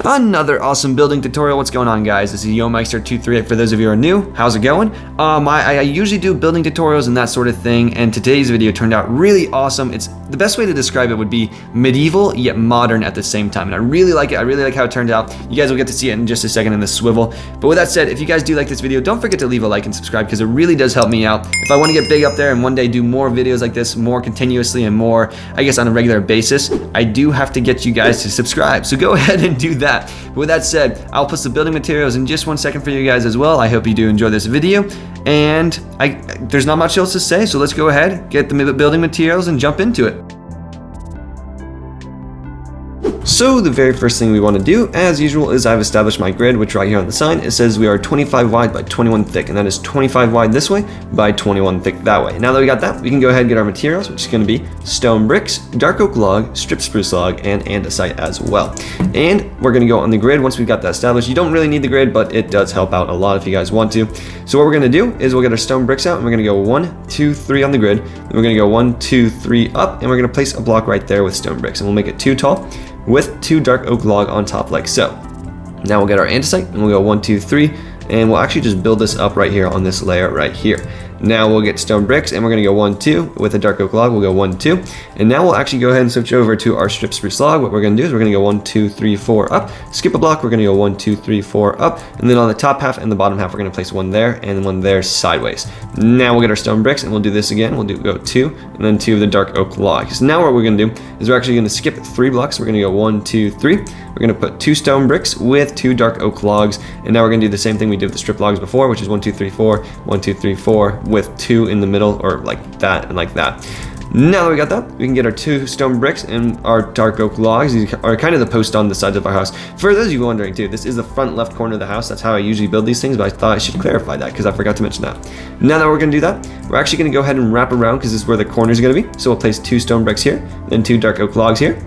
Another awesome building tutorial. What's going on, guys? This is YoMeister238 for those of you who are new. How's it going? I usually do building tutorials and that sort of thing, and today's video turned out really awesome. It's the best way to describe it would be medieval yet modern at the same time, and I really like it. I really like how it turned out. You guys will get to see it in just a second in the swivel. But with that said, if you guys do like this video, don't forget to leave a like and subscribe because it really does help me out. If I want to get big up there and one day do more videos like this, more continuously and more, I guess, on a regular basis, I do have to get you guys to subscribe. So go ahead and do that. But with that said, I'll put some building materials in just 1 second for you guys as well. I hope you do enjoy this video. And there's not much else to say, so let's go ahead, get the building materials and jump into it. So the very first thing we want to do, as usual, is I've established my grid, which right here on the sign, it says we are 25 wide by 21 thick, and that is 25 wide this way by 21 thick that way. Now that we got that, we can go ahead and get our materials, which is going to be stone bricks, dark oak log, strip spruce log, and andesite as well. And we're going to go on the grid once we've got that established. You don't really need the grid, but it does help out a lot if you guys want to. So what we're going to do is we'll get our stone bricks out, and we're going to go 1, 2, 3 on the grid. Then we're going to go 1, 2, 3 up, and we're going to place a block right there with stone bricks, and we'll make it 2 tall with 2 dark oak log on top like so. Now we'll get our andesite and we'll go 1, 2, 3, and we'll actually just build this up right here on this layer right here. Now we'll get stone bricks and we're going to go 1, 2 with a dark oak log. We'll go 1, 2, and now we'll actually go ahead and switch over to our strip spruce log. What we're going to do is we're going to go 1, 2, 3, 4 up, skip a block. We're going to go 1, 2, 3, 4 up, and then on the top half and the bottom half we're going to place 1 there and 1 there sideways. Now we'll get our stone bricks and we'll do this again. We'll go 2 and then 2 of the dark oak logs. Now what we're going to do is we're actually going to skip 3 blocks. We're going to go 1, 2, 3. We're going to put 2 stone bricks with 2 dark oak logs, and now we're going to do the same thing we did with the strip logs before, which is 1, 2, 3, 4, 1, 2, 3, 4 with 2 in the middle, or like that and like that. Now that we got that, we can get our 2 stone bricks and our dark oak logs. These are kind of the posts on the sides of our house. For those of you wondering too, this is the front left corner of the house. That's how I usually build these things, but I thought I should clarify that because I forgot to mention that. Now that we're going to do that, we're actually going to go ahead and wrap around because this is where the corner is going to be. So we'll place 2 stone bricks here, then 2 dark oak logs here.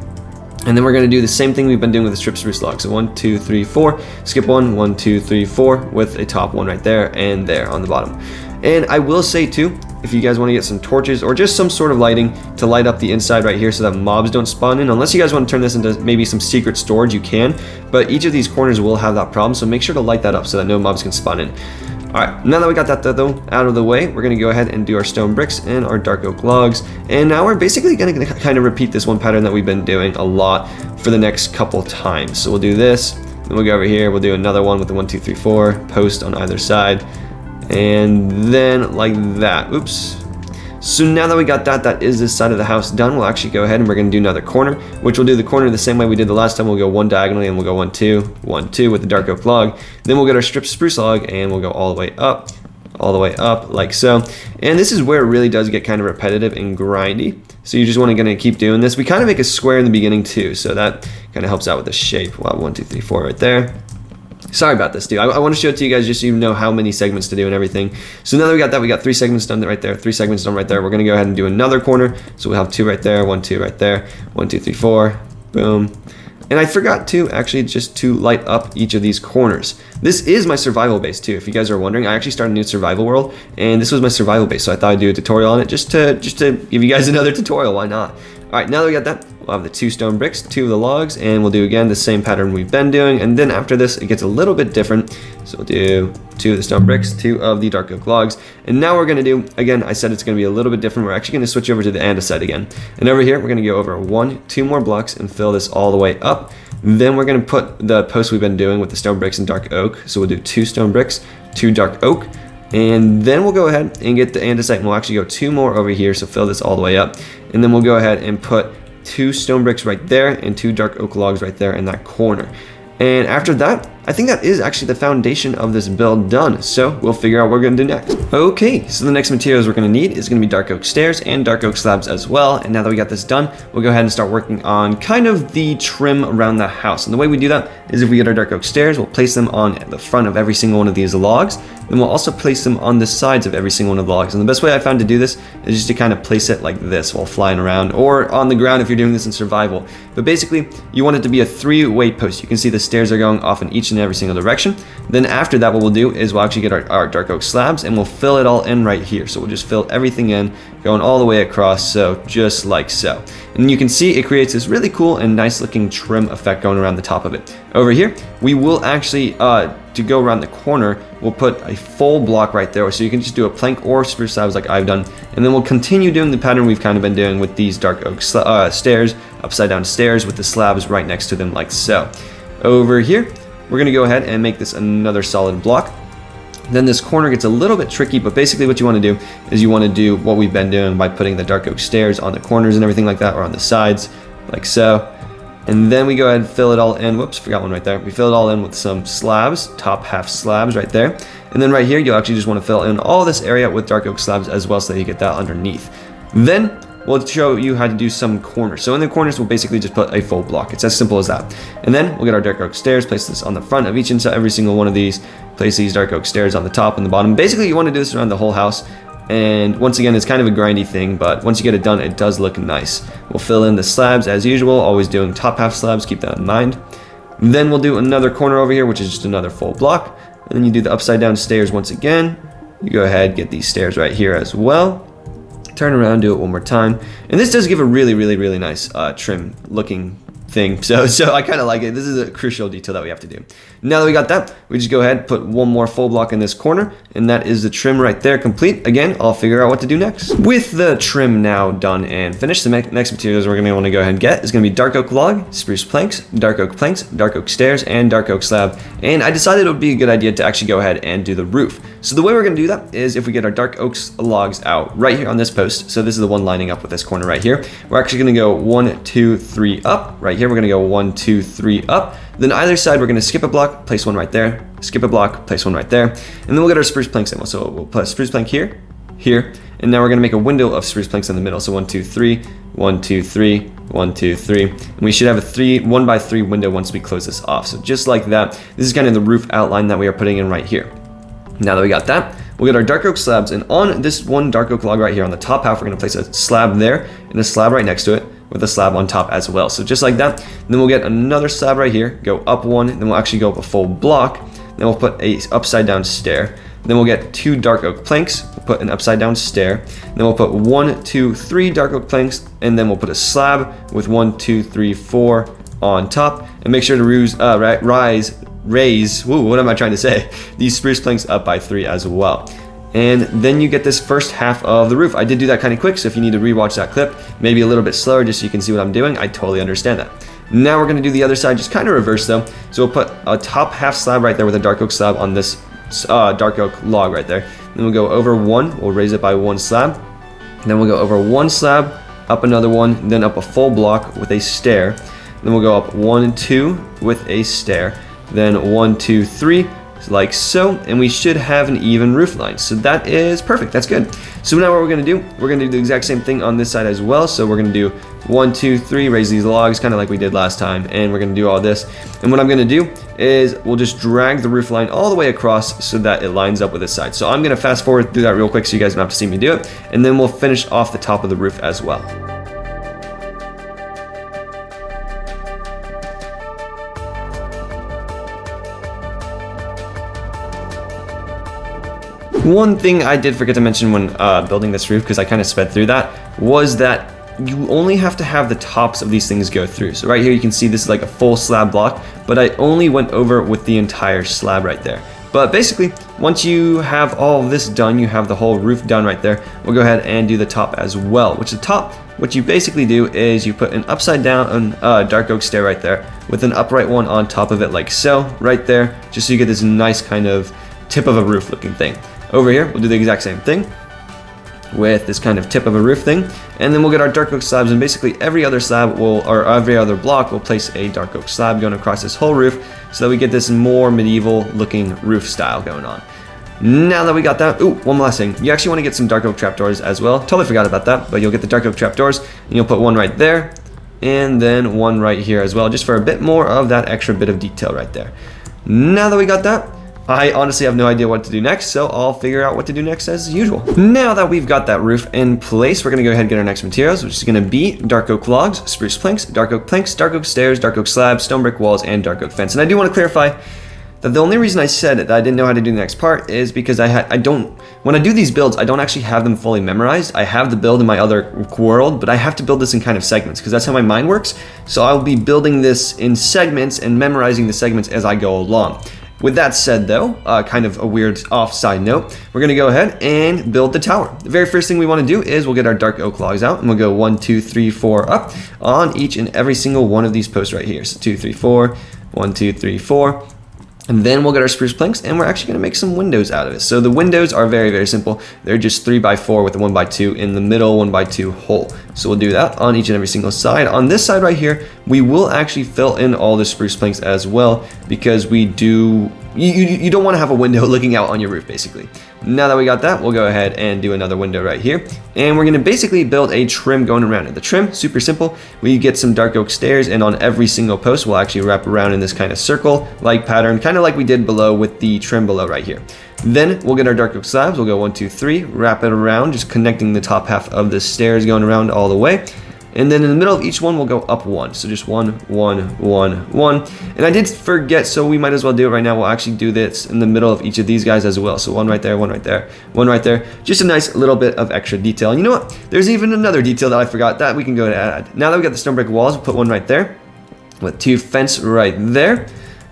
And then we're going to do the same thing we've been doing with the strip spruce log. So 1, 2, 3, 4, skip 1, 1, 2, 3, 4 with a top one right there and there on the bottom. And I will say too, if you guys want to get some torches or just some sort of lighting to light up the inside right here so that mobs don't spawn in, unless you guys want to turn this into maybe some secret storage, you can, but each of these corners will have that problem, so make sure to light that up so that no mobs can spawn in. Alright, now that we got that though out of the way, we're going to go ahead and do our stone bricks and our dark oak logs, and now we're basically going to kind of repeat this one pattern that we've been doing a lot for the next couple times. So we'll do this, then we'll go over here, we'll do another one with the 1, 2, 3, 4 post on either side, and then like that. Oops. So now that we got that is this side of the house done, we'll actually go ahead and we're going to do another corner, which we'll do the corner the same way we did the last time. We'll go 1 diagonally and we'll go 1, 2, 1, 2 with the dark oak log. Then we'll get our strip spruce log and we'll go all the way up like so. And this is where it really does get kind of repetitive and grindy. So you just want to keep doing this. We kind of make a square in the beginning too, so that kind of helps out with the shape. Wow, 1, 2, 3, 4 right there. Sorry about this, dude. I want to show it to you guys just so you know how many segments to do and everything. So now that we got that, we got 3 segments done right there, 3 segments done right there. We're going to go ahead and do another corner. So we'll have 2 right there, 1, 2 right there, 1, 2, 3, 4, boom. And I forgot to actually just to light up each of these corners. This is my survival base too, if you guys are wondering. I actually started a new survival world, and this was my survival base, so I thought I'd do a tutorial on it just to give you guys another tutorial. Why not? All right, now that we got that, we'll have the 2 stone bricks, 2 of the logs, and we'll do again the same pattern we've been doing. And then after this, it gets a little bit different. So we'll do 2 of the stone bricks, 2 of the dark oak logs. And now we're gonna do, again, I said it's gonna be a little bit different. We're actually gonna switch over to the andesite again. And over here, we're gonna go over 1, 2 more blocks and fill this all the way up. Then we're gonna put the posts we've been doing with the stone bricks and dark oak. So we'll do 2 stone bricks, 2 dark oak. And then we'll go ahead and get the andesite, and we'll actually go 2 more over here, so fill this all the way up. And then we'll go ahead and put 2 stone bricks right there and 2 dark oak logs right there in that corner. And after that, I think that is actually the foundation of this build done. So we'll figure out what we're gonna do next. Okay, so the next materials we're gonna need is gonna be dark oak stairs and dark oak slabs as well. And now that we got this done, we'll go ahead and start working on kind of the trim around the house. And the way we do that is if we get our dark oak stairs, we'll place them on the front of every single one of these logs. Then we'll also place them on the sides of every single one of the logs. And the best way I found to do this is just to kind of place it like this while flying around, or on the ground if you're doing this in survival. But basically, you want it to be a 3-way post. You can see the stairs are going off in each and every single direction. Then after that, what we'll do is we'll actually get our dark oak slabs and we'll fill it all in right here. So we'll just fill everything in, going all the way across, so just like so. And you can see it creates this really cool and nice looking trim effect going around the top of it. Over here, we will actually, to go around the corner, we'll put a full block right there, so you can just do a plank or spruce slabs like I've done, and then we'll continue doing the pattern we've kind of been doing with these dark oak stairs, upside down stairs with the slabs right next to them like so. Over here, we're gonna go ahead and make this another solid block. Then this corner gets a little bit tricky, but basically what you want to do is you want to do what we've been doing by putting the dark oak stairs on the corners and everything like that, or on the sides like so. And then we go ahead and fill it all in. Whoops, forgot one right there. We fill it all in with some slabs, top half slabs right there. And then right here, you'll actually just want to fill in all this area with dark oak slabs as well, so that you get that underneath. Then we'll show you how to do some corners. So in the corners, we'll basically just put a full block. It's as simple as that. And then we'll get our dark oak stairs, place this on the front of each and every single one of these, place these dark oak stairs on the top and the bottom. Basically, you want to do this around the whole house. And once again, it's kind of a grindy thing, but once you get it done, it does look nice. We'll fill in the slabs as usual, always doing top half slabs, keep that in mind. Then we'll do another corner over here, which is just another full block. And then you do the upside down stairs once again. You go ahead, get these stairs right here as well. Turn around, do it one more time. And this does give a really, really, really nice trim looking thing. So I kind of like it. This is a crucial detail that we have to do. Now that we got that, we just go ahead, put one more full block in this corner, and that is the trim right there complete. Again, I'll figure out what to do next. With the trim now done and finished, the next materials we're gonna want to go ahead and get is gonna be dark oak log, spruce planks, dark oak stairs, and dark oak slab. And I decided it would be a good idea to actually go ahead and do the roof. So the way we're gonna do that is if we get our dark oak logs out right here on this post, so this is the one lining up with this corner right here, we're actually gonna go 1, 2, 3 up. Right here, we're gonna go 1, 2, 3 up. Then either side, we're gonna skip a block, place one right there, skip a block, place one right there, and then we'll get our spruce planks in. So we'll put a spruce plank here, here, and now we're gonna make a window of spruce planks in the middle. So 1, 2, 3, 1, 2, 3, 1, 2, 3, and we should have a 1 by 3 window once we close this off. So just like that, this is kind of the roof outline that we are putting in right here. Now that we got that, we'll get our dark oak slabs, and on this one dark oak log right here on the top half, we're gonna place a slab there and a slab right next to it, with a slab on top as well. So just like that, then we'll get another slab right here, go up one, then we'll actually go up a full block, then we'll put a upside down stair, then we'll get 2 dark oak planks, we'll put an upside down stair, then we'll put 1, 2, 3 dark oak planks, and then we'll put a slab with 1, 2, 3, 4 on top, and make sure to raise, what am I trying to say? These spruce planks up by 3 as well. And then you get this first half of the roof. I did do that kind of quick, so if you need to rewatch that clip, maybe a little bit slower just so you can see what I'm doing, I totally understand that. Now we're gonna do the other side, just kind of reverse though. So we'll put a top half slab right there with a dark oak slab on this dark oak log right there. Then we'll go over 1, we'll raise it by 1 slab. Then we'll go over 1 slab, up another 1, then up a full block with a stair. Then we'll go up 1, 2 with a stair. Then 1, 2, 3, like so, and we should have an even roof line. So that is perfect, that's good. So now what we're gonna do, we're gonna do the exact same thing on this side as well. So we're gonna do 1, 2, 3, raise these logs, kind of like we did last time, and we're gonna do all this. And what I'm gonna do is we'll just drag the roof line all the way across so that it lines up with this side. So I'm gonna fast forward through that real quick so you guys don't have to see me do it, and then we'll finish off the top of the roof as well. One thing I did forget to mention when building this roof, because I kind of sped through that, was that you only have to have the tops of these things go through. So right here you can see this is like a full slab block, but I only went over with the entire slab right there. But basically, once you have all of this done, you have the whole roof done right there, we'll go ahead and do the top as well. Which the top, what you basically do is you put an upside down dark oak stair right there with an upright one on top of it like so, right there, just so you get this nice kind of tip of a roof looking thing. Over here, we'll do the exact same thing with this kind of tip of a roof thing, and then we'll get our dark oak slabs, and basically every other slab or every other block will place a dark oak slab going across this whole roof so that we get this more medieval looking roof style going on. Now that we got that, one last thing. You actually want to get some dark oak trapdoors as well. Totally forgot about that, but you'll get the dark oak trapdoors, and you'll put one right there, and then one right here as well, just for a bit more of that extra bit of detail right there. Now that we got that, I honestly have no idea what to do next, so I'll figure out what to do next as usual. Now that we've got that roof in place, we're gonna go ahead and get our next materials, which is gonna be dark oak logs, spruce planks, dark oak stairs, dark oak slabs, stone brick walls, and dark oak fence. And I do want to clarify, that the only reason I said that I didn't know how to do the next part is because when I do these builds, I don't actually have them fully memorized. I have the build in my other world, but I have to build this in kind of segments because that's how my mind works. So I'll be building this in segments and memorizing the segments as I go along. With that said though, kind of a weird off-side note, we're gonna go ahead and build the tower. The very first thing we wanna do is we'll get our dark oak logs out and we'll go 1, 2, 3, 4 up on each and every single one of these posts right here. So 2, 3, 4, 1, 2, 3, 4. And then we'll get our spruce planks and we're actually gonna make some windows out of it. So the windows are very, very simple. They're just 3x4 with a 1x2 in the middle 1x2 hole. So we'll do that on each and every single side. On this side right here, we will actually fill in all the spruce planks as well because we do, you don't wanna have a window looking out on your roof basically. Now that we got that, we'll go ahead and do another window right here. And we're gonna basically build a trim going around it. The trim, super simple. We get some dark oak stairs and on every single post, we'll actually wrap around in this kind of circle-like pattern, kind of like we did below with the trim below right here. Then we'll get our dark oak slabs. We'll go 1, 2, 3, wrap it around, just connecting the top half of the stairs going around all the way. And then in the middle of each one, we'll go up 1. So just 1, 1, 1, 1. And I did forget, so we might as well do it right now. We'll actually do this in the middle of each of these guys as well. So 1 right there, 1 right there, 1 right there. Just a nice little bit of extra detail. And you know what? There's even another detail that I forgot that we can go to add. Now that we got the stone brick walls, we'll put 1 right there with 2 fence right there.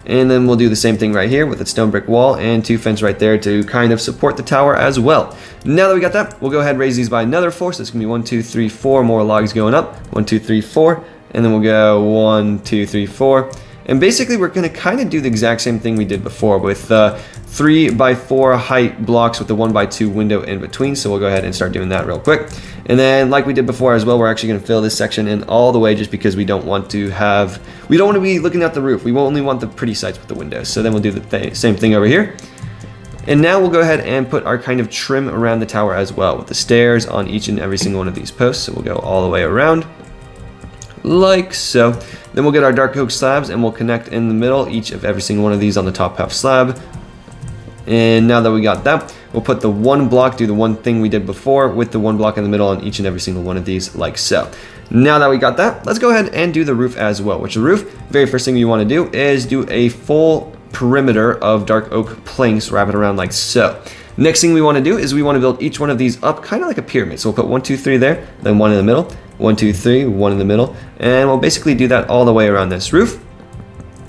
And then we'll do the same thing right here with a stone brick wall and 2 fence right there to kind of support the tower as well. Now that we got that, we'll go ahead and raise these by another 4. So it's gonna be 1, 2, 3, 4 more logs going up. 1, 2, 3, 4. And then we'll go 1, 2, 3, 4. And basically we're gonna kind of do the exact same thing we did before with 3x4 height blocks with the 1x2 window in between. So we'll go ahead and start doing that real quick. And then like we did before as well, we're actually gonna fill this section in all the way just because we don't want to be looking at the roof. We only want the pretty sides with the windows. So then we'll do the same thing over here. And now we'll go ahead and put our kind of trim around the tower as well with the stairs on each and every single one of these posts. So we'll go all the way around like so. Then we'll get our dark oak slabs and we'll connect in the middle each of every single one of these on the top half slab. And now that we got that, we'll put the 1 block, do the one thing we did before with the 1 block in the middle on each and every single one of these like so. Now that we got that, let's go ahead and do the roof as well, which the roof, very first thing you want to do is do a full perimeter of dark oak planks, wrap it around like so. Next thing we want to do is we want to build each one of these up kind of like a pyramid. So we'll put 1, 2, 3 there, then 1 in the middle, 1, 2, 3, 1 in the middle, and we'll basically do that all the way around this roof.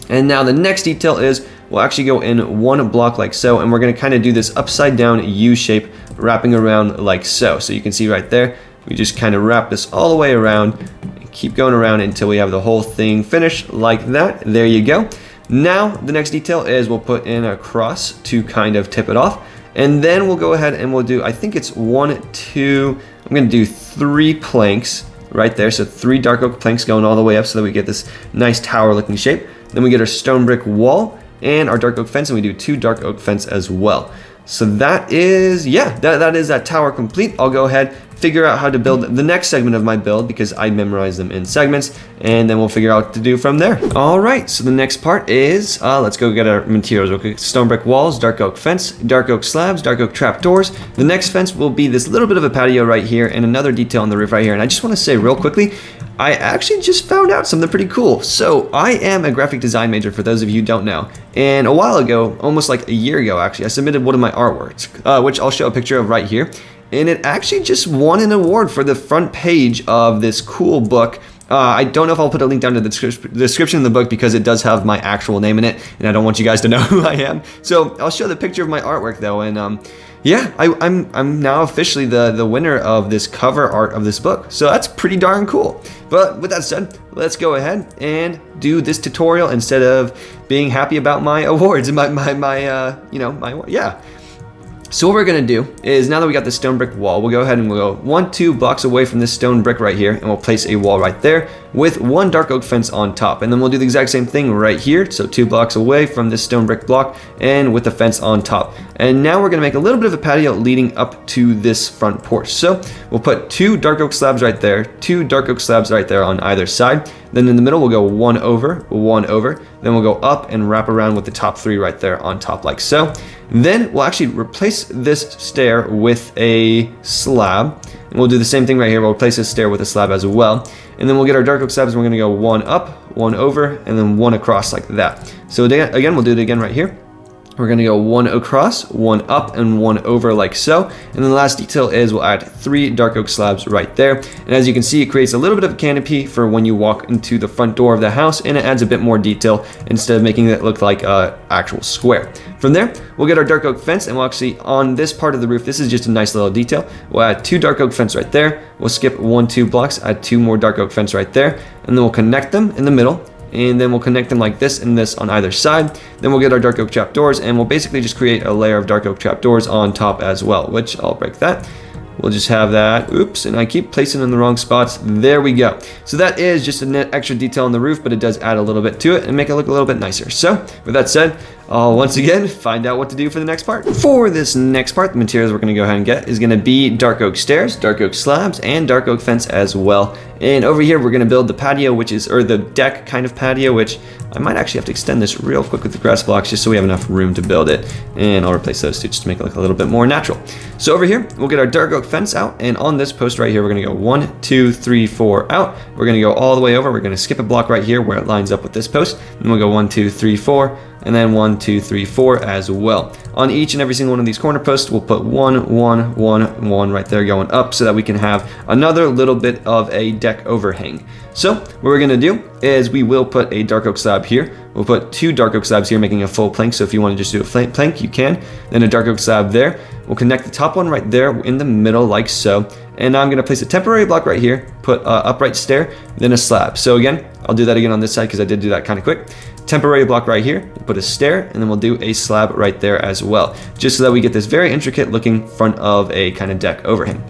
And now the next detail is we'll actually go in 1 block like so, and we're going to kind of do this upside down U shape wrapping around like so. So you can see right there, we just kind of wrap this all the way around and keep going around until we have the whole thing finished like that. There you go. Now the next detail is we'll put in a cross to kind of tip it off. And then we'll go ahead and we'll do, I think it's 1, 2, I'm going to do 3 planks right there. So 3 dark oak planks going all the way up so that we get this nice tower looking shape. Then we get our stone brick wall and our dark oak fence, and we do 2 dark oak fence as well. So that is, yeah, that is that tower complete. I'll go ahead, figure out how to build the next segment of my build because I memorize them in segments, and then we'll figure out what to do from there. All right, so the next part is, let's go get our materials. Okay, stone brick walls, dark oak fence, dark oak slabs, dark oak trap doors. The next fence will be this little bit of a patio right here and another detail on the roof right here. And I just want to say real quickly, I actually just found out something pretty cool. So I am a graphic design major for those of you who don't know. And a while ago, almost like a year ago actually, I submitted one of my artworks, which I'll show a picture of right here. And it actually just won an award for the front page of this cool book. I don't know if I'll put a link down to the description of the book because it does have my actual name in it, and I don't want you guys to know who I am. So I'll show the picture of my artwork though, and yeah, I'm now officially the winner of this cover art of this book. So that's pretty darn cool. But with that said, let's go ahead and do this tutorial instead of being happy about my awards and yeah. So what we're gonna do is, now that we got the stone brick wall, we'll go ahead and we'll go 1, 2 blocks away from this stone brick right here, and we'll place a wall right there with 1 dark oak fence on top. And then we'll do the exact same thing right here. So 2 blocks away from this stone brick block and with the fence on top. And now we're gonna make a little bit of a patio leading up to this front porch. So we'll put 2 dark oak slabs right there, 2 dark oak slabs right there on either side. Then in the middle, we'll go 1 over, 1 over. Then we'll go up and wrap around with the top 3 right there on top like so. Then we'll actually replace this stair with a slab. And we'll do the same thing right here. We'll replace this stair with a slab as well. And then we'll get our dark oak slabs, and we're gonna go 1 up, 1 over, and then 1 across like that. So again, we'll do it again right here. We're going to go one across, one up, and one over like so. And then the last detail is we'll add 3 dark oak slabs right there. And as you can see, it creates a little bit of a canopy for when you walk into the front door of the house, and it adds a bit more detail instead of making it look like an actual square. From there, we'll get our dark oak fence, and we'll actually, on this part of the roof, this is just a nice little detail. We'll add 2 dark oak fence right there. We'll skip 1, 2 blocks, add 2 more dark oak fence right there, and then we'll connect them in the middle. And then we'll connect them like this and this on either side. Then we'll get our dark oak trapdoors, and we'll basically just create a layer of dark oak trapdoors on top as well, which I'll break that. We'll just have that. Oops, and I keep placing in the wrong spots. There we go. So that is just an extra detail on the roof, but it does add a little bit to it and make it look a little bit nicer. So with that said, I'll once again find out what to do for the next part. For this next part, the materials we're going to go ahead and get is going to be dark oak stairs, dark oak slabs, and dark oak fence as well. And over here, we're going to build the patio, which is, or the deck kind of patio, which I might actually have to extend this real quick with the grass blocks just so we have enough room to build it. And I'll replace those two just to make it look a little bit more natural. So over here, we'll get our dark oak fence out. And on this post right here, we're going to go 1, 2, 3, 4 out. We're going to go all the way over. We're going to skip a block right here where it lines up with this post. And we'll go 1, 2, 3, 4. And then 1, 2, 3, 4 as well. On each and every single one of these corner posts, we'll put 1, 1, 1, 1 right there going up so that we can have another little bit of a deck overhang. So what we're going to do is we will put a dark oak slab here. We'll put 2 dark oak slabs here, making a full plank. So if you want to just do a plank, you can. Then a dark oak slab there. We'll connect the top one right there in the middle like so. And now I'm going to place a temporary block right here, put an upright stair, then a slab. So again, I'll do that again on this side because I did do that kind of quick. Temporary block right here, we'll put a stair, and then we'll do a slab right there as well, just so that we get this very intricate looking front of a kind of deck overhang.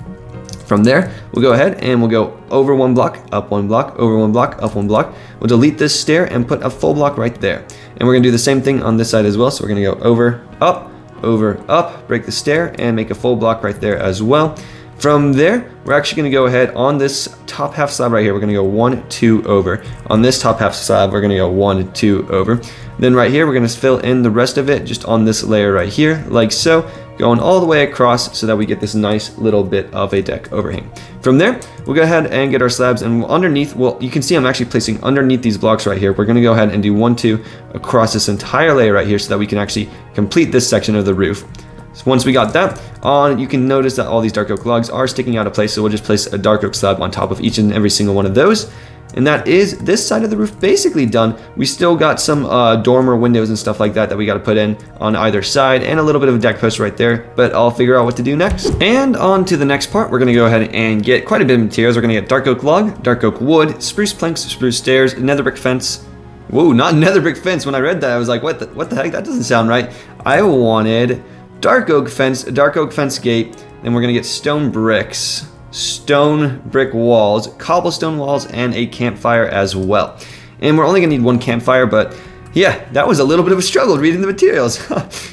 From there, we'll go ahead and we'll go over 1 block, up 1 block, over 1 block, up 1 block. We'll delete this stair and put a full block right there. And we're gonna do the same thing on this side as well. So we're gonna go over, up, break the stair, and make a full block right there as well. From there, we're actually going to go ahead on this top half slab right here. We're going to go 1, 2 over. On this top half slab, we're going to go 1, 2 over. Then right here, we're going to fill in the rest of it just on this layer right here, like so, going all the way across so that we get this nice little bit of a deck overhang. From there, we'll go ahead and get our slabs, and underneath, well, you can see I'm actually placing underneath these blocks right here. We're going to go ahead and do 1, 2 across this entire layer right here so that we can actually complete this section of the roof. So once we got that on, you can notice that all these dark oak logs are sticking out of place, so we'll just place a dark oak slab on top of each and every single one of those. And that is this side of the roof basically done. We still got some dormer windows and stuff like that we got to put in on either side, and a little bit of a deck post right there, but I'll figure out what to do next. And on to the next part, we're going to go ahead and get quite a bit of materials. We're going to get dark oak log, dark oak wood, spruce planks, spruce stairs, nether brick fence. Whoa, not nether brick fence. When I read that, I was like, what the heck? That doesn't sound right. I wanted dark oak fence, a dark oak fence gate, then we're gonna get stone bricks, stone brick walls, cobblestone walls, and a campfire as well. And we're only gonna need 1 campfire, but yeah, that was a little bit of a struggle reading the materials.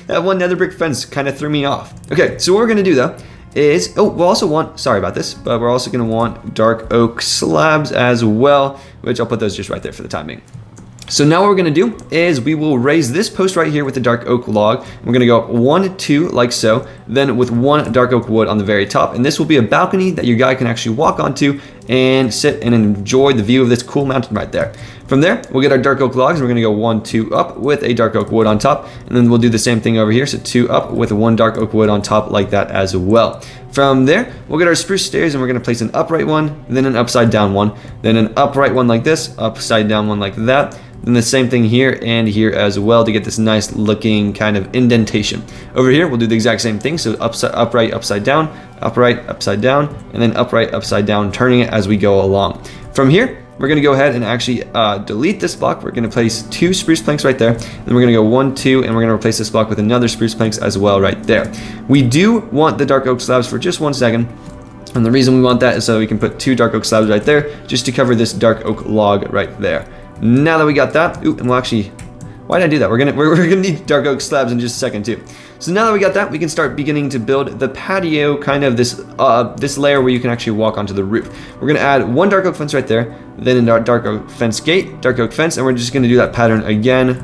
That 1 nether brick fence kind of threw me off. Okay, so what we're gonna do though is, we'll also want, sorry about this, but we're also gonna want dark oak slabs as well, which I'll put those just right there for the time being. So now what we're going to do is we will raise this post right here with the dark oak log. We're going to go up 1, 2 like so, then with 1 dark oak wood on the very top. And this will be a balcony that your guy can actually walk onto and sit and enjoy the view of this cool mountain right there. From there, we'll get our dark oak logs. We're going to go 1, 2 up with a dark oak wood on top. And then we'll do the same thing over here. So 2 up with 1 dark oak wood on top like that as well. From there, we'll get our spruce stairs, and we're going to place an upright one, then an upside down one, then an upright one like this, upside down one like that. Then the same thing here and here as well to get this nice looking kind of indentation. Over here, we'll do the exact same thing. So upright, upside down, and then upright, upside down, turning it as we go along. From here, we're going to go ahead and actually delete this block. We're going to place 2 spruce planks right there. Then we're going to go 1, 2, and we're going to replace this block with another spruce planks as well right there. We do want the dark oak slabs for just 1 second. And the reason we want that is so we can put 2 dark oak slabs right there just to cover this dark oak log right there. Now that we got that, and we'll actually, why did I do that? We're gonna need dark oak slabs in just a second too. So now that we got that, we can start beginning to build the patio, kind of this layer where you can actually walk onto the roof. We're gonna add 1 dark oak fence right there, then a dark oak fence gate, dark oak fence, and we're just gonna do that pattern again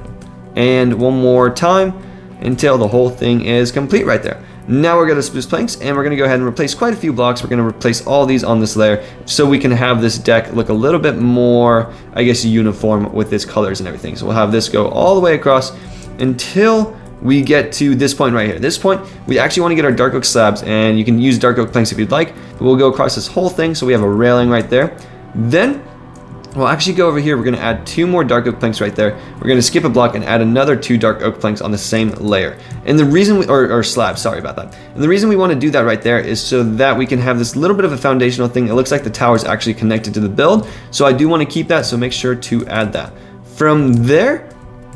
and 1 more time until the whole thing is complete right there. Now we're going to spruce planks, and we're going to go ahead and replace quite a few blocks. We're going to replace all these on this layer so we can have this deck look a little bit more, I guess, uniform with its colors and everything. So we'll have this go all the way across until we get to this point right here. This point, we actually want to get our dark oak slabs, and you can use dark oak planks if you'd like, but we'll go across this whole thing so we have a railing right there. Then we'll actually go over here. We're going to add 2 more dark oak planks right there. We're going to skip a block and add another 2 dark oak planks on the same layer. And the reason or slab, sorry about that. And the reason we want to do that right there is so that we can have this little bit of a foundational thing. It looks like the tower is actually connected to the build, so I do want to keep that, so make sure to add that. From there,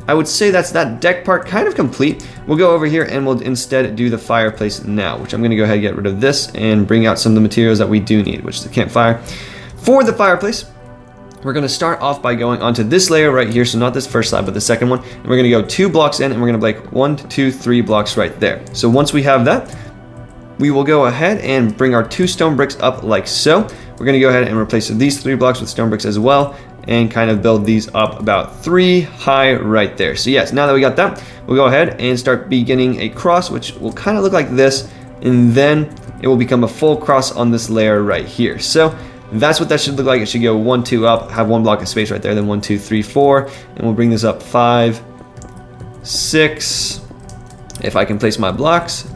I would say that's that deck part kind of complete. We'll go over here and we'll instead do the fireplace now, which I'm going to go ahead and get rid of this and bring out some of the materials that we do need, which is the campfire. For the fireplace, we're going to start off by going onto this layer right here, so not this first slab, but the second one, and we're going to go 2 blocks in, and we're going to break 1, 2, 3 blocks right there. So once we have that, we will go ahead and bring our 2 stone bricks up like so. We're going to go ahead and replace these 3 blocks with stone bricks as well, and kind of build these up about 3 high right there. So yes, now that we got that, we'll go ahead and start beginning a cross, which will kind of look like this, and then it will become a full cross on this layer right here. So that's what that should look like. It should go 1, 2 up, have 1 block of space right there, then 1, 2, 3, 4, and we'll bring this up 5, 6, if I can place my blocks,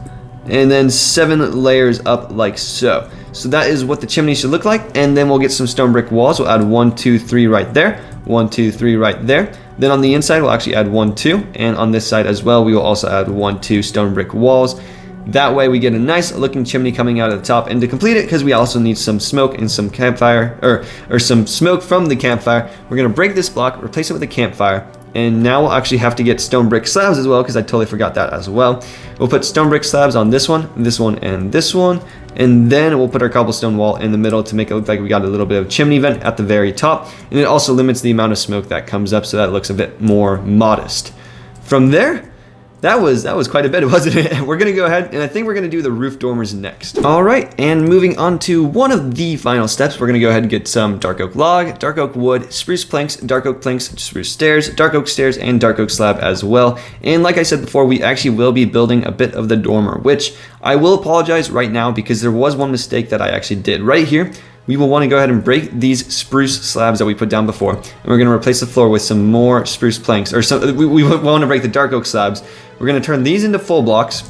and then 7 layers up like so. So that is what the chimney should look like, and then we'll get some stone brick walls. We'll add 1, 2, 3 right there, 1, 2, 3 right there. Then on the inside, we'll actually add 1, 2, and on this side as well, we will also add 1, 2 stone brick walls. That way we get a nice looking chimney coming out of the top. And to complete it, because we also need some smoke and some campfire, or some smoke from the campfire, we're going to break this block, replace it with a campfire, and now we'll actually have to get stone brick slabs as well, because I totally forgot that as well. We'll put stone brick slabs on this one, and this one, and then we'll put our cobblestone wall in the middle to make it look like we got a little bit of chimney vent at the very top, and it also limits the amount of smoke that comes up, so that looks a bit more modest. From there, that was quite a bit, wasn't it? We're gonna go ahead, and I think we're gonna do the roof dormers next. All right, and moving on to one of the final steps, we're gonna go ahead and get some dark oak log, dark oak wood, spruce planks, spruce stairs, dark oak stairs, and dark oak slab as well. And like I said before, we actually will be building a bit of the dormer, which I will apologize right now because there was one mistake that I actually did. Right here, we will want to go ahead and break these spruce slabs that we put down before, and we're going to replace the floor with some more spruce planks, or some, we want to break the dark oak slabs. We're going to turn these into full blocks,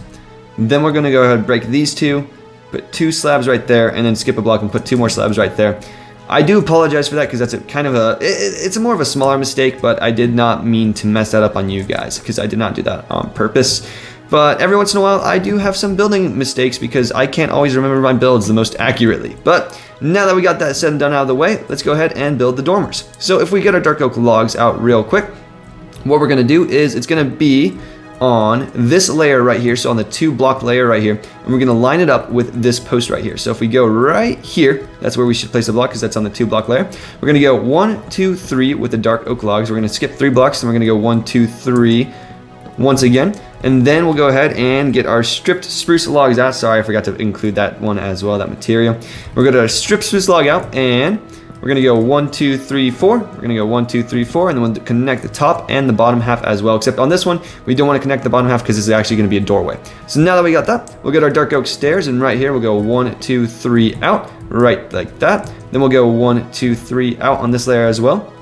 then we're going to go ahead and break these 2, put 2 slabs right there, and then skip a block and put 2 more slabs right there. I do apologize for that because that's it's a more of a smaller mistake, but I did not mean to mess that up on you guys because I did not do that on purpose. But every once in a while, I do have some building mistakes because I can't always remember my builds the most accurately. But now that we got that said and done out of the way, let's go ahead and build the dormers. So if we get our dark oak logs out real quick, what we're going to do is it's going to be on this layer right here, so on the 2 block layer right here, and we're going to line it up with this post right here. So if we go right here, that's where we should place the block because that's on the 2 block layer. We're going to go 1, 2, 3 with the dark oak logs. We're going to skip 3 blocks, and we're going to go 1, 2, 3 once again, and then we'll go ahead and get our stripped spruce logs out. Sorry, I forgot to include that one as well, that material. We're going to strip spruce log out, and we're going to go 1, 2, 3, 4. We're going to go 1, 2, 3, 4, and then we'll connect the top and the bottom half as well, except on this one, we don't want to connect the bottom half because this is actually going to be a doorway. So now that we got that, we'll get our dark oak stairs, and right here we'll go 1, 2, 3 out, right like that. Then we'll go 1, 2, 3 out on this layer as well.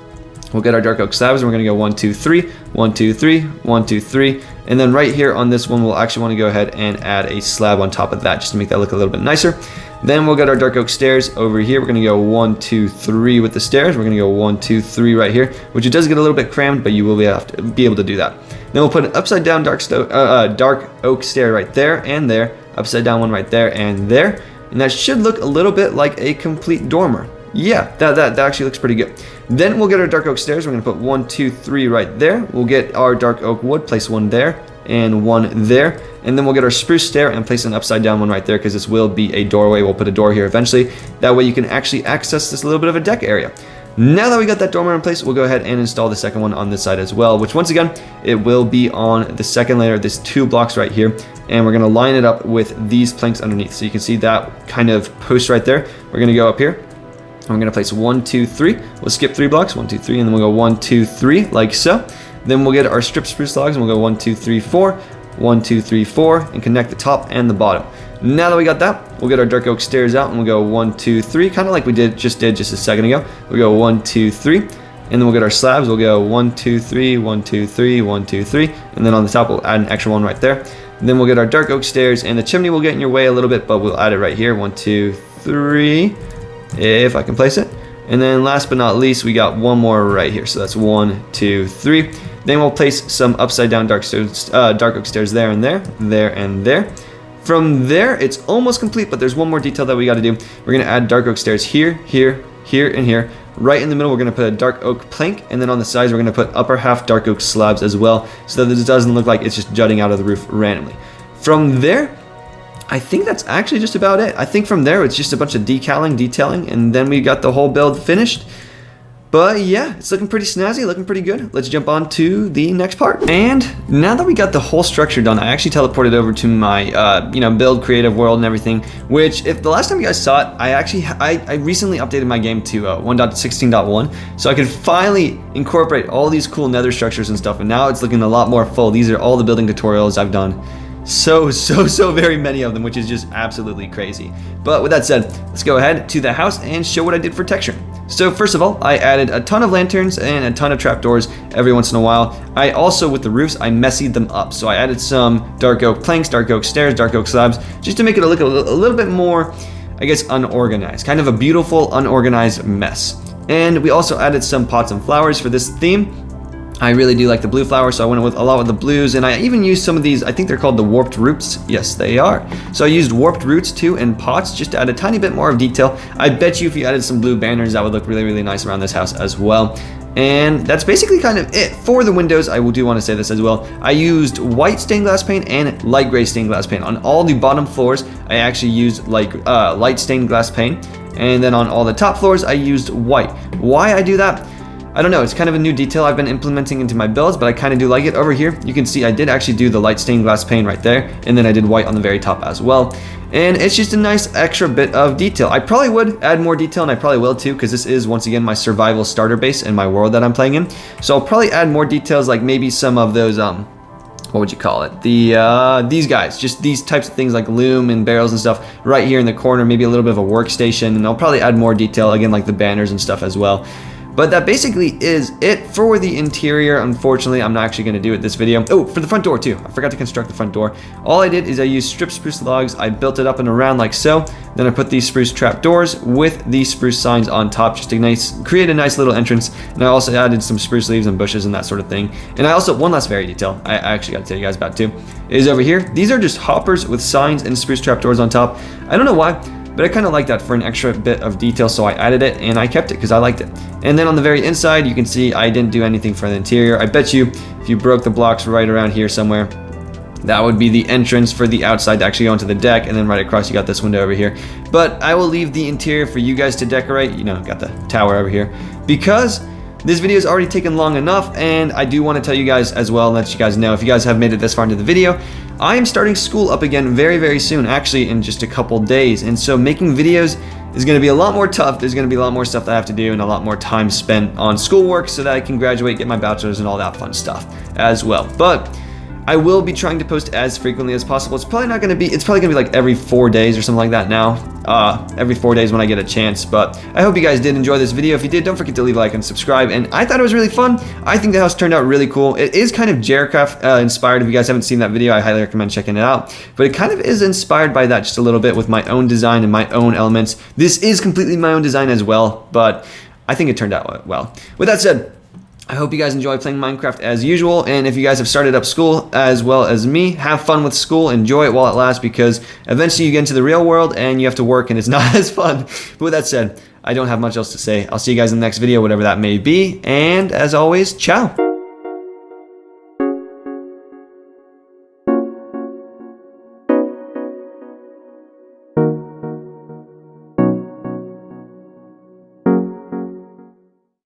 We'll get our dark oak slabs, and we're going to go 1, 2, 3, 1, 2, 3, 1, 2, 3, and then right here on this one, we'll actually want to go ahead and add a slab on top of that just to make that look a little bit nicer. Then we'll get our dark oak stairs over here. We're going to go 1, 2, 3 with the stairs. We're going to go 1, 2, 3 right here, which it does get a little bit crammed, but you will be able to do that. Then we'll put an upside down dark oak stair right there and there, upside down one right there and there, and that should look a little bit like a complete dormer. Yeah, that actually looks pretty good. Then we'll get our dark oak stairs. We're going to put 1, 2, 3 right there. We'll get our dark oak wood, place 1 there and 1 there. And then we'll get our spruce stair and place an upside down one right there because this will be a doorway. We'll put a door here eventually. That way you can actually access this little bit of a deck area. Now that we got that dormer in place, we'll go ahead and install the second one on this side as well, which once again, it will be on the second layer, this 2 blocks right here. And we're going to line it up with these planks underneath. So you can see that kind of post right there. We're going to go up here. I'm going to place 1, 2, 3. We'll skip 3 blocks, 1, 2, 3, and then we'll go 1, 2, 3, like so. Then we'll get our stripped spruce logs, and we'll go 1, 2, 3, 4, 1, 2, 3, 4, and connect the top and the bottom. Now that we got that, we'll get our dark oak stairs out, and we'll go 1, 2, 3, kind of like we just did a second ago. We'll go 1, 2, 3, and then we'll get our slabs. We'll go 1, 2, 3, 1, 2, 3, 1, 2, 3, and then on the top we'll add an extra one right there. And then we'll get our dark oak stairs, and the chimney will get in your way a little bit, but we'll add it right here. 1, 2, 3, if I can place it. And then last but not least, we got one more right here. So that's 1, 2, 3. Then we'll place some upside down dark oak stairs there and there, there and there. From there, it's almost complete, but there's one more detail that we got to do. We're going to add dark oak stairs here, here, here, and here. Right in the middle, we're going to put a dark oak plank, and then on the sides, we're going to put upper half dark oak slabs as well, so that it doesn't look like it's just jutting out of the roof randomly. From there, I think that's actually just about it. I think from there, it's just a bunch of detailing, and then we got the whole build finished. But yeah, it's looking pretty snazzy, looking pretty good. Let's jump on to the next part. And now that we got the whole structure done, I actually teleported over to my, build creative world and everything, which if the last time you guys saw it, I recently updated my game to 1.16.1, so I could finally incorporate all these cool nether structures and stuff, and now it's looking a lot more full. These are all the building tutorials I've done. So very many of them, which is just absolutely crazy. But with that said, let's go ahead to the house and show what I did for texturing. So first of all, I added a ton of lanterns and a ton of trapdoors every once in a while. I also, with the roofs, I messied them up. So I added some dark oak planks, dark oak stairs, dark oak slabs, just to make it look a little bit more, I guess, unorganized. Kind of a beautiful, unorganized mess. And we also added some pots and flowers for this theme. I really do like the blue flowers, so I went with a lot with the blues, and I even used some of these, I think they're called the warped roots. Yes, they are. So I used warped roots too in pots just to add a tiny bit more of detail. I bet you if you added some blue banners, that would look really, really nice around this house as well. And that's basically kind of it for the windows. I do want to say this as well. I used white stained glass paint and light gray stained glass paint. On all the bottom floors, I actually used light stained glass paint. And then on all the top floors, I used white. Why I do that? I don't know, it's kind of a new detail I've been implementing into my builds, but I kind of do like it. Over here, you can see I did actually do the light stained glass pane right there, and then I did white on the very top as well. And it's just a nice extra bit of detail. I probably would add more detail, and I probably will too, because this is, once again, my survival starter base in my world that I'm playing in. So I'll probably add more details, like maybe some of those, what would you call it? These guys, just these types of things like loom and barrels and stuff right here in the corner, maybe a little bit of a workstation, and I'll probably add more detail, again, like the banners and stuff as well. But that basically is it for the interior. Unfortunately, I'm not actually going to do it this video. Oh, for the front door too. I forgot to construct the front door. All I did is I used stripped spruce logs. I built it up and around like so. Then I put these spruce trap doors with these spruce signs on top just to create a nice little entrance. And I also added some spruce leaves and bushes and that sort of thing. And I also, one last very detail I actually got to tell you guys about too, is over here. These are just hoppers with signs and spruce trap doors on top. I don't know why, but I kind of like that for an extra bit of detail, so I added it and I kept it because I liked it. And then on the very inside, you can see I didn't do anything for the interior. I bet you if you broke the blocks right around here somewhere, that would be the entrance for the outside to actually go into the deck, and then right across you got this window over here. But I will leave the interior for you guys to decorate. You know, got the tower over here, because this video is already taken long enough, and I do want to tell you guys as well, and let you guys know, if you guys have made it this far into the video, I am starting school up again very, very soon, actually in just a couple days. And so making videos is going to be a lot more tough. There's going to be a lot more stuff that I have to do and a lot more time spent on schoolwork so that I can graduate, get my bachelor's and all that fun stuff as well. But I will be trying to post as frequently as possible. It's probably going to be like every 4 days or something like that now. Every 4 days when I get a chance. But I hope you guys did enjoy this video. If you did, don't forget to leave a like and subscribe. And I thought it was really fun. I think the house turned out really cool. It is kind of Jeracraft inspired. If you guys haven't seen that video, I highly recommend checking it out. But it kind of is inspired by that just a little bit with my own design and my own elements. This is completely my own design as well, but I think it turned out well. With that said, I hope you guys enjoy playing Minecraft as usual, and if you guys have started up school as well as me, have fun with school, enjoy it while it lasts, because eventually you get into the real world and you have to work and it's not as fun. But with that said, I don't have much else to say. I'll see you guys in the next video, whatever that may be, and as always, ciao!